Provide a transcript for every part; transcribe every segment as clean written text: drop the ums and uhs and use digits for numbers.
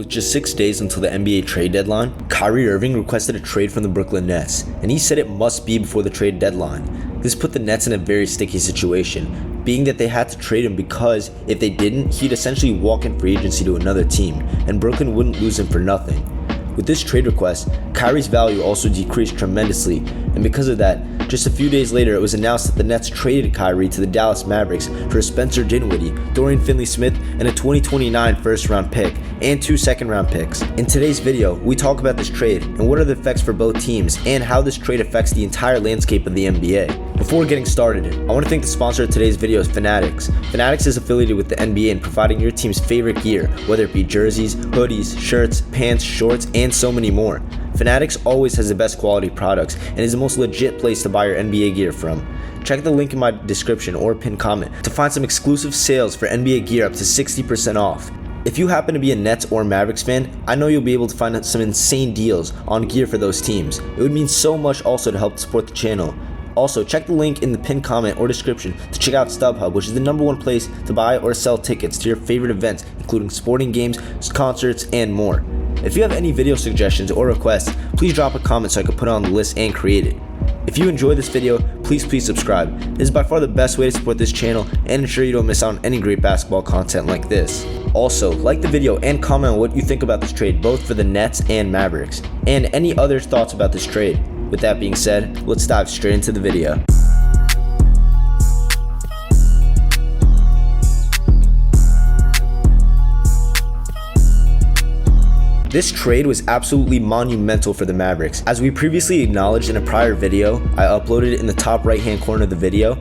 With just 6 days until the NBA trade deadline, Kyrie Irving requested a trade from the Brooklyn Nets, and he said it must be before the trade deadline. This put the Nets in a very sticky situation, being that they had to trade him because if they didn't, he'd essentially walk in free agency to another team, and Brooklyn wouldn't lose him for nothing. With this trade request, Kyrie's value also decreased tremendously, and because of that, just a few days later it was announced that the Nets traded Kyrie to the Dallas Mavericks for Spencer Dinwiddie, Dorian Finney-Smith, and a 2029 first-round pick, and 2 second-round picks. In today's video, we talk about this trade, and what are the effects for both teams, and how this trade affects the entire landscape of the NBA. Before getting started, I want to thank the sponsor of today's video is Fanatics. Fanatics is affiliated with the NBA and providing your team's favorite gear, whether it be jerseys, hoodies, shirts, pants, shorts, and so many more. Fanatics always has the best quality products and is the most legit place to buy your NBA gear from. Check the link in my description or pinned comment to find some exclusive sales for NBA gear up to 60% off. If you happen to be a Nets or Mavericks fan, I know you'll be able to find some insane deals on gear for those teams. It would mean so much also to help support the channel. Also, check the link in the pinned comment or description to check out StubHub, which is the #1 place to buy or sell tickets to your favorite events, including sporting games, concerts, and more. If you have any video suggestions or requests, please drop a comment so I can put it on the list and create it. If you enjoyed this video, please subscribe. This is by far the best way to support this channel and ensure you don't miss out on any great basketball content like this. Also, like the video and comment on what you think about this trade, both for the Nets and Mavericks, and any other thoughts about this trade. With that being said, let's dive straight into the video. This trade was absolutely monumental for the Mavericks. As we previously acknowledged in a prior video I uploaded in the top right hand corner of the video,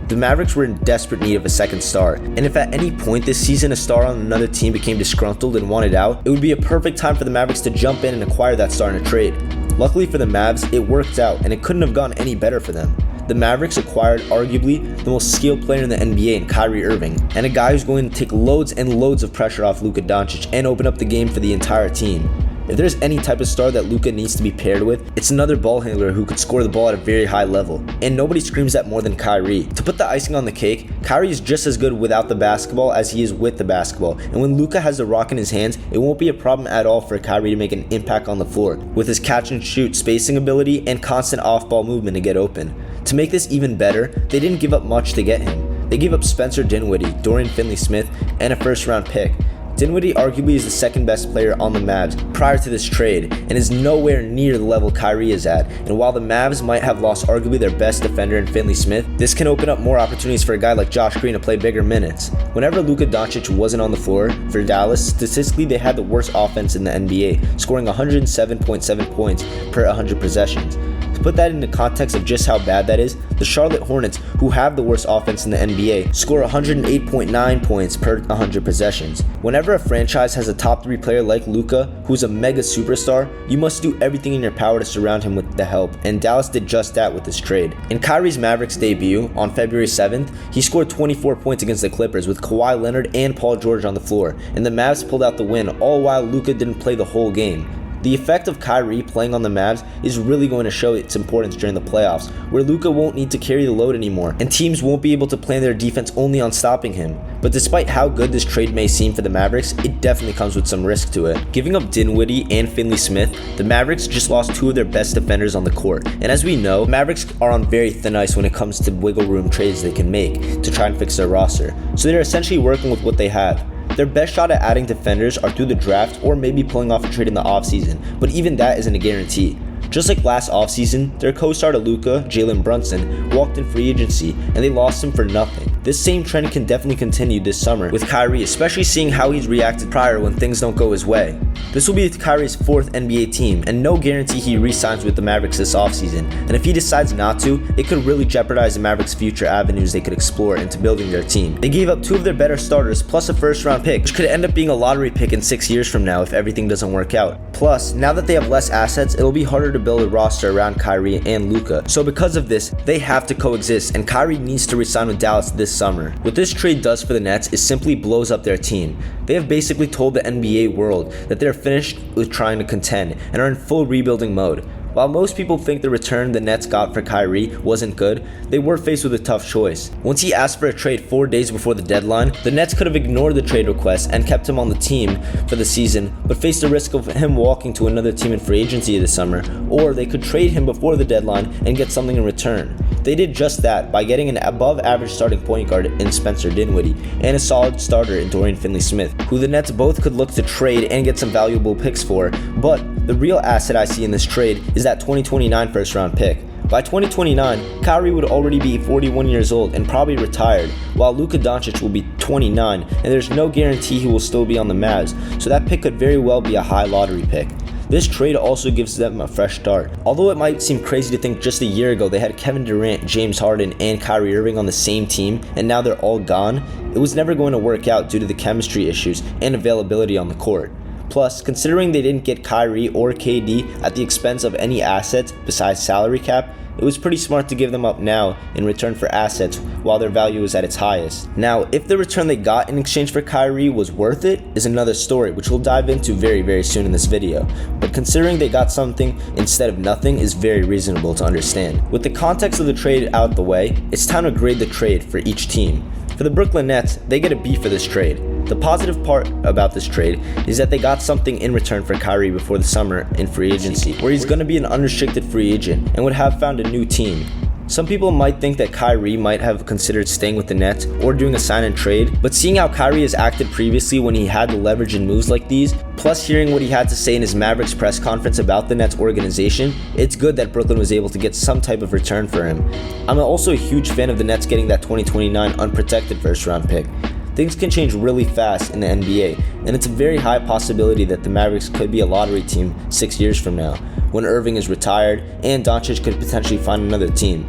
the Mavericks were in desperate need of a second star, and if at any point this season a star on another team became disgruntled and wanted out, it would be a perfect time for the Mavericks to jump in and acquire that star in a trade. Luckily for the Mavs, it worked out, and it couldn't have gone any better for them. The Mavericks acquired arguably the most skilled player in the NBA in Kyrie Irving, and a guy who's going to take loads and loads of pressure off Luka Doncic and open up the game for the entire team. If there's any type of star that Luka needs to be paired with, it's another ball handler who could score the ball at a very high level, and nobody screams that more than Kyrie. To put the icing on the cake, Kyrie is just as good without the basketball as he is with the basketball, and when Luka has the rock in his hands, it won't be a problem at all for Kyrie to make an impact on the floor, with his catch and shoot spacing ability and constant off-ball movement to get open. To make this even better, they didn't give up much to get him. They gave up Spencer Dinwiddie, Dorian Finney-Smith, and a first-round pick. Dinwiddie arguably is the second best player on the Mavs prior to this trade and is nowhere near the level Kyrie is at, and while the Mavs might have lost arguably their best defender in Finney-Smith, this can open up more opportunities for a guy like Josh Green to play bigger minutes. Whenever Luka Doncic wasn't on the floor for Dallas, statistically they had the worst offense in the NBA, scoring 107.7 points per 100 possessions. To put that into context of just how bad that is, the Charlotte Hornets, who have the worst offense in the NBA, score 108.9 points per 100 possessions. Whenever a franchise has a top 3 player like Luka, who's a mega superstar, you must do everything in your power to surround him with the help, and Dallas did just that with this trade. In Kyrie's Mavericks debut on February 7th, he scored 24 points against the Clippers with Kawhi Leonard and Paul George on the floor, and the Mavs pulled out the win, all while Luka didn't play the whole game. The effect of Kyrie playing on the Mavs is really going to show its importance during the playoffs, where Luka won't need to carry the load anymore, and teams won't be able to plan their defense only on stopping him. But despite how good this trade may seem for the Mavericks, it definitely comes with some risk to it. Giving up Dinwiddie and Finney-Smith, the Mavericks just lost 2 of their best defenders on the court, and as we know, Mavericks are on very thin ice when it comes to wiggle room trades they can make to try and fix their roster, so they're essentially working with what they have. Their best shot at adding defenders are through the draft or maybe pulling off a trade in the offseason, but even that isn't a guarantee. Just like last offseason, their co-star to Luka, Jalen Brunson, walked in free agency and they lost him for nothing. This same trend can definitely continue this summer with Kyrie, especially seeing how he's reacted prior when things don't go his way. This will be Kyrie's 4th NBA team, and no guarantee he re-signs with the Mavericks this offseason, and if he decides not to, it could really jeopardize the Mavericks' future avenues they could explore into building their team. They gave up 2 of their better starters plus a first-round pick, which could end up being a lottery pick in 6 years from now if everything doesn't work out. Plus, now that they have less assets, it'll be harder to build a roster around Kyrie and Luka, so because of this, they have to coexist, and Kyrie needs to re-sign with Dallas this summer. What this trade does for the Nets is simply blows up their team. They have basically told the NBA world that they're finished with trying to contend and are in full rebuilding mode. While most people think the return the Nets got for Kyrie wasn't good, they were faced with a tough choice. Once he asked for a trade 4 days before the deadline, the Nets could have ignored the trade request and kept him on the team for the season, but faced the risk of him walking to another team in free agency this summer, or they could trade him before the deadline and get something in return. They did just that by getting an above-average starting point guard in Spencer Dinwiddie and a solid starter in Dorian Finney-Smith, who the Nets both could look to trade and get some valuable picks for, but the real asset I see in this trade is that 2029 first-round pick. By 2029, Kyrie would already be 41 years old and probably retired, while Luka Doncic will be 29, and there's no guarantee he will still be on the Mavs, so that pick could very well be a high lottery pick. This trade also gives them a fresh start. Although it might seem crazy to think just a year ago they had Kevin Durant, James Harden, and Kyrie Irving on the same team, and now they're all gone, it was never going to work out due to the chemistry issues and availability on the court. Plus, considering they didn't get Kyrie or KD at the expense of any assets besides salary cap, it was pretty smart to give them up now in return for assets while their value is at its highest. Now, if the return they got in exchange for Kyrie was worth it is another story, which we'll dive into very soon in this video. But considering they got something instead of nothing is very reasonable to understand. With the context of the trade out the way, it's time to grade the trade for each team. For the Brooklyn Nets, they get a B for this trade. The positive part about this trade is that they got something in return for Kyrie before the summer in free agency, where he's going to be an unrestricted free agent and would have found a new team. Some people might think that Kyrie might have considered staying with the Nets or doing a sign and trade, but seeing how Kyrie has acted previously when he had the leverage in moves like these, plus hearing what he had to say in his Mavericks press conference about the Nets organization, it's good that Brooklyn was able to get some type of return for him. I'm also a huge fan of the Nets getting that 2029 unprotected first round pick. Things can change really fast in the NBA, and it's a very high possibility that the Mavericks could be a lottery team 6 years from now, when Irving is retired and Doncic could potentially find another team.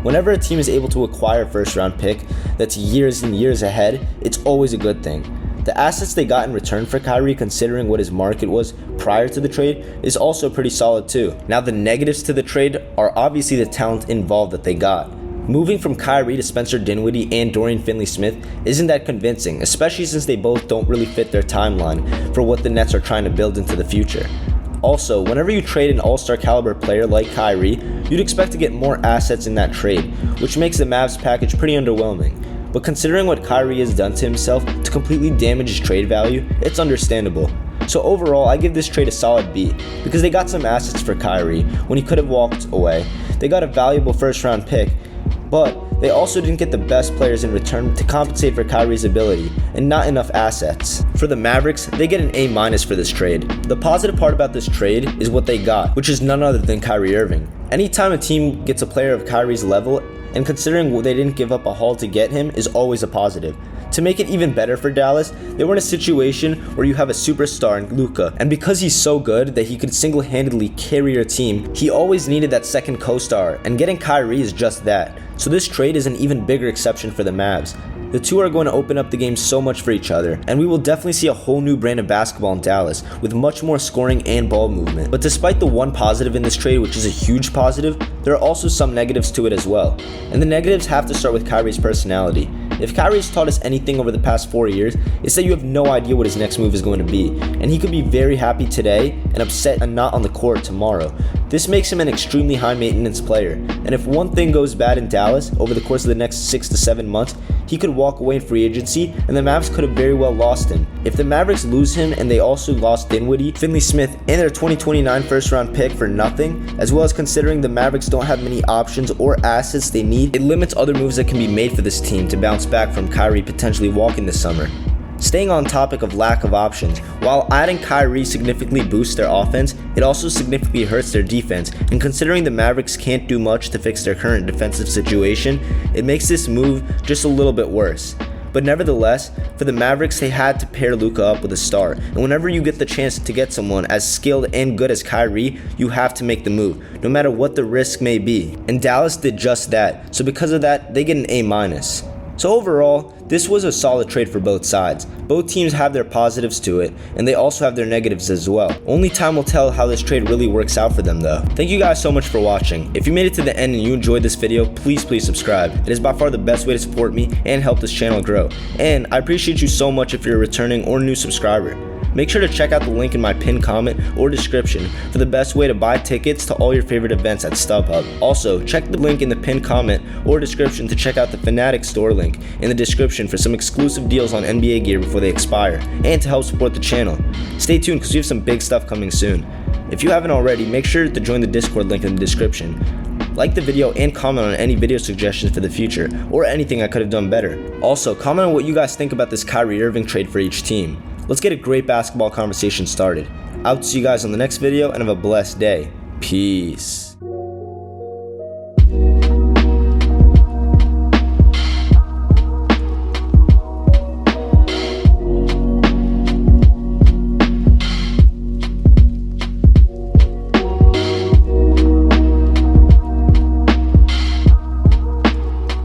Whenever a team is able to acquire a first-round pick that's years and years ahead, it's always a good thing. The assets they got in return for Kyrie, considering what his market was prior to the trade, is also pretty solid too. Now, the negatives to the trade are obviously the talent involved that they got. Moving from Kyrie to Spencer Dinwiddie and Dorian Finney-Smith isn't that convincing, especially since they both don't really fit their timeline for what the Nets are trying to build into the future. Also, whenever you trade an all-star caliber player like Kyrie, you'd expect to get more assets in that trade, which makes the Mavs package pretty underwhelming. But considering what Kyrie has done to himself to completely damage his trade value, it's understandable. So overall, I give this trade a solid B, because they got some assets for Kyrie when he could have walked away. They got a valuable first-round pick, but they also didn't get the best players in return to compensate for Kyrie's ability, and not enough assets. For the Mavericks, they get an A- for this trade. The positive part about this trade is what they got, which is none other than Kyrie Irving. Anytime a team gets a player of Kyrie's level, and considering they didn't give up a haul to get him, is always a positive. To make it even better for Dallas, they were in a situation where you have a superstar in Luka, and because he's so good that he could single-handedly carry your team, he always needed that second co-star, and getting Kyrie is just that. So this trade is an even bigger exception for the Mavs. The two are going to open up the game so much for each other, and we will definitely see a whole new brand of basketball in Dallas, with much more scoring and ball movement. But despite the one positive in this trade, which is a huge positive, there are also some negatives to it as well. And the negatives have to start with Kyrie's personality. If Kyrie's taught us anything over the past 4 years, it's that you have no idea what his next move is going to be, and he could be very happy today and upset and not on the court tomorrow. This makes him an extremely high maintenance player, and if one thing goes bad in Dallas over the course of the next 6 to 7 months, he could walk away in free agency, and the Mavs could have very well lost him. If the Mavericks lose him and they also lost Dinwiddie, Finney-Smith, and their 2029 first-round pick for nothing, as well as considering the Mavericks don't have many options or assets they need, it limits other moves that can be made for this team to bounce back from Kyrie potentially walking this summer. Staying on topic of lack of options, while adding Kyrie significantly boosts their offense, it also significantly hurts their defense, and considering the Mavericks can't do much to fix their current defensive situation, it makes this move just a little bit worse. But nevertheless, for the Mavericks, they had to pair Luka up with a star, and whenever you get the chance to get someone as skilled and good as Kyrie, you have to make the move, no matter what the risk may be. And Dallas did just that, so because of that, they get an A-. So overall, this was a solid trade for both sides. Both teams have their positives to it, and they also have their negatives as well. Only time will tell how this trade really works out for them though. Thank you guys so much for watching. If you made it to the end and you enjoyed this video, please subscribe. It is by far the best way to support me and help this channel grow. And I appreciate you so much if you're a returning or new subscriber. Make sure to check out the link in my pinned comment or description for the best way to buy tickets to all your favorite events at StubHub. Also, check the link in the pinned comment or description to check out the Fanatics store link in the description for some exclusive deals on NBA gear before they expire, and to help support the channel. Stay tuned because we have some big stuff coming soon. If you haven't already, make sure to join the Discord link in the description. Like the video and comment on any video suggestions for the future, or anything I could have done better. Also, comment on what you guys think about this Kyrie Irving trade for each team. Let's get a great basketball conversation started. I'll see you guys on the next video and have a blessed day. Peace.